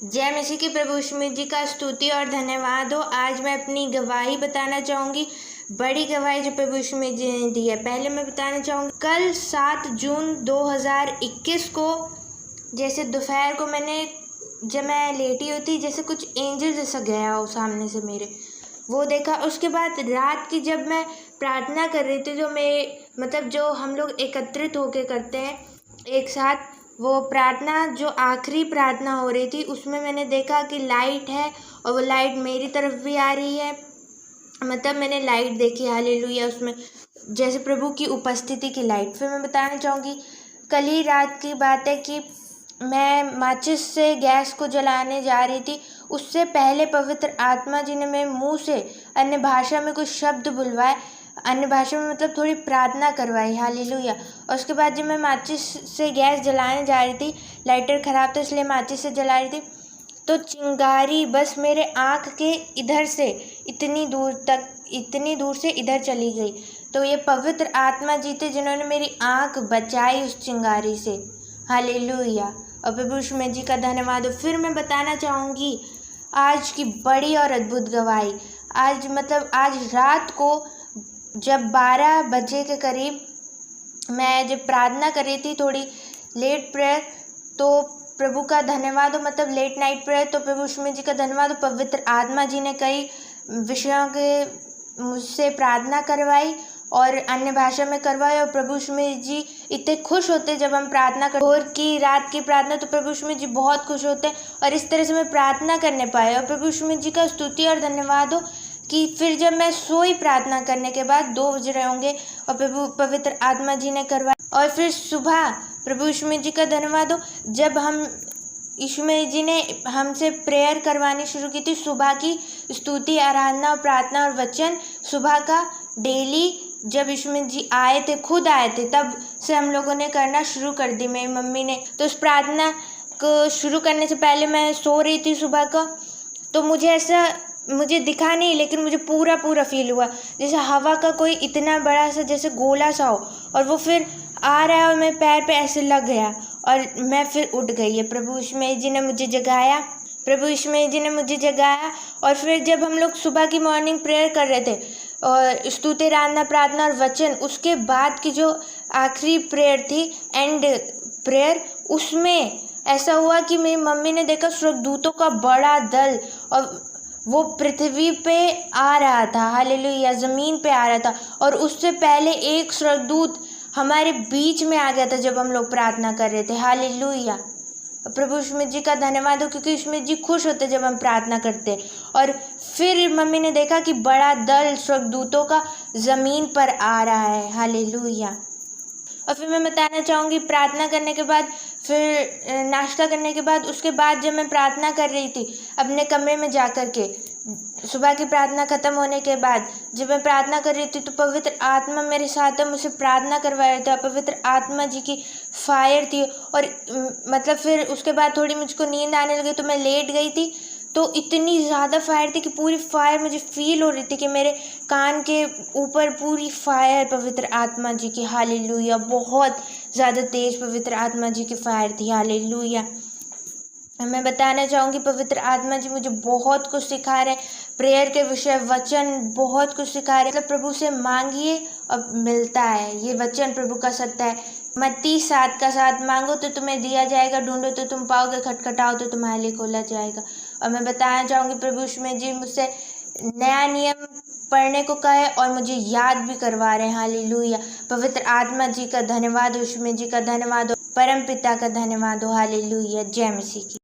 जय मसीह की। प्रभु यीशु जी का स्तुति और धन्यवाद हो। आज मैं अपनी गवाही बताना चाहूँगी, बड़ी गवाही जो प्रभु यीशु जी ने दी है। पहले मैं बताना चाहूँगी, कल 7 जून 2021 को जैसे दोपहर को जब मैं लेटी होती, जैसे कुछ एंजल जैसा गया हो सामने से मेरे, वो देखा। उसके बाद रात की जब मैं प्रार्थना कर रही थी, जो हम लोग एकत्रित होके करते हैं एक साथ, वो प्रार्थना जो आखिरी प्रार्थना हो रही थी, उसमें मैंने देखा कि लाइट है और वो लाइट मेरी तरफ भी आ रही है। मैंने लाइट देखी, हालेलुया, उसमें जैसे प्रभु की उपस्थिति की लाइट। फिर मैं बताना चाहूँगी, कल ही रात की बात है कि मैं माचिस से गैस को जलाने जा रही थी। उससे पहले पवित्र आत्मा जी ने मेरे मुंह से अन्य भाषा में कुछ शब्द बुलवाए, अन्य भाषा में थोड़ी प्रार्थना करवाई, हालेलुया। और उसके बाद जब मैं माचिस से गैस जलाने जा रही थी, लाइटर ख़राब था इसलिए माचिस से जला रही थी, तो चिंगारी बस मेरे आँख के इधर से इतनी दूर से इधर चली गई। तो ये पवित्र आत्मा जी थे जिन्होंने मेरी आँख बचाई उस चिंगारी से, हालेलुया। और प्रभु यीशु जी का धन्यवाद हो। फिर मैं बताना चाहूँगी आज की बड़ी और अद्भुत गवाही। आज रात को जब 12 बजे के करीब मैं जब प्रार्थना कर रही थी, थोड़ी लेट प्रेयर, तो प्रभु का धन्यवाद हो, लेट नाइट प्रेयर, तो प्रभु यीशु जी का धन्यवाद हो, पवित्र आत्मा जी ने कई विषयों के मुझसे प्रार्थना करवाई और अन्य भाषा में करवाई। और प्रभु यीशु जी इतने खुश होते जब हम प्रार्थना करते, भोर की रात की प्रार्थना, तो प्रभु यीशु जी बहुत खुश होते हैं। और इस तरह से मैं प्रार्थना करने पाई। और प्रभु यीशु जी का स्तुति और धन्यवाद हो कि फिर जब मैं सोई प्रार्थना करने के बाद 2 बज रहे होंगे और पवित्र आत्मा जी ने करवाया। और फिर सुबह प्रभु यीशु जी का धन्यवाद हो, जब यीशु जी ने हमसे प्रेयर करवानी शुरू की थी, सुबह की स्तुति, आराधना और प्रार्थना और वचन सुबह का डेली, जब यीशु जी आए थे, खुद आए थे, तब से हम लोगों ने करना शुरू कर दी, मेरी मम्मी ने। तो उस प्रार्थना को शुरू करने से पहले मैं सो रही थी सुबह का, तो मुझे दिखा नहीं, लेकिन मुझे पूरा फील हुआ जैसे हवा का कोई इतना बड़ा सा जैसे गोला सा हो, और वो फिर आ रहा है और मेरे पैर पे ऐसे लग गया और मैं फिर उठ गई है। प्रभु यीशु जी ने मुझे जगाया। और फिर जब हम लोग सुबह की मॉर्निंग प्रेयर कर रहे थे और स्तुति, आराधना, प्रार्थना और वचन, उसके बाद की जो आखिरी प्रेयर थी, एंड प्रेयर, उसमें ऐसा हुआ कि मेरी मम्मी ने देखा स्वर्गदूतों का बड़ा दल, और वो पृथ्वी पे आ रहा था, हालेलुया, ज़मीन पे आ रहा था। और उससे पहले एक स्वर्गदूत हमारे बीच में आ गया था जब हम लोग प्रार्थना कर रहे थे, हालेलुया। प्रभु यीशु जी का धन्यवाद हो, क्योंकि यीशु जी खुश होते जब हम प्रार्थना करते। और फिर मम्मी ने देखा कि बड़ा दल स्वर्गदूतों का ज़मीन पर आ रहा है, हालेलुया। और फिर मैं बताना चाहूँगी, प्रार्थना करने के बाद, फिर नाश्ता करने के बाद, उसके बाद जब मैं प्रार्थना कर रही थी अपने कमरे में जा कर के, सुबह की प्रार्थना ख़त्म होने के बाद जब मैं प्रार्थना कर रही थी, तो पवित्र आत्मा मेरे साथ है, मुझसे प्रार्थना करवा रहे थे। पवित्र आत्मा जी की फायर थी। और फिर उसके बाद थोड़ी मुझको नींद आने लगी, तो मैं लेट गई थी। तो इतनी ज़्यादा फायर थी कि पूरी फायर मुझे फील हो रही थी कि मेरे कान के ऊपर पूरी फायर पवित्र आत्मा जी की, हालेलुया, बहुत ज़्यादा तेज पवित्र आत्मा जी की फायर थी, हालेलुया। मैं बताना चाहूँगी, पवित्र आत्मा जी मुझे बहुत कुछ सिखा रहे हैं, प्रेयर के विषय, वचन, बहुत कुछ सिखा रहे हैं। प्रभु से मांगिए और मिलता है, ये वचन प्रभु का सत्य है। मत्ती 7:7, मांगो तो तुम्हें दिया जाएगा, ढूंढो तो तुम पाओगे, खटखटाओ तो तुम्हारे लिए खोला जाएगा। और मैं बताना चाहूँगी, प्रभु यीशु जी मुझसे नया नियम पढ़ने को कहे और मुझे याद भी करवा रहे हैं, हालेलुया। पवित्र आत्मा जी का धन्यवाद हो, यीशु जी का धन्यवाद हो, परम पिता का धन्यवाद हो, हालेलुया। जय मसीह की।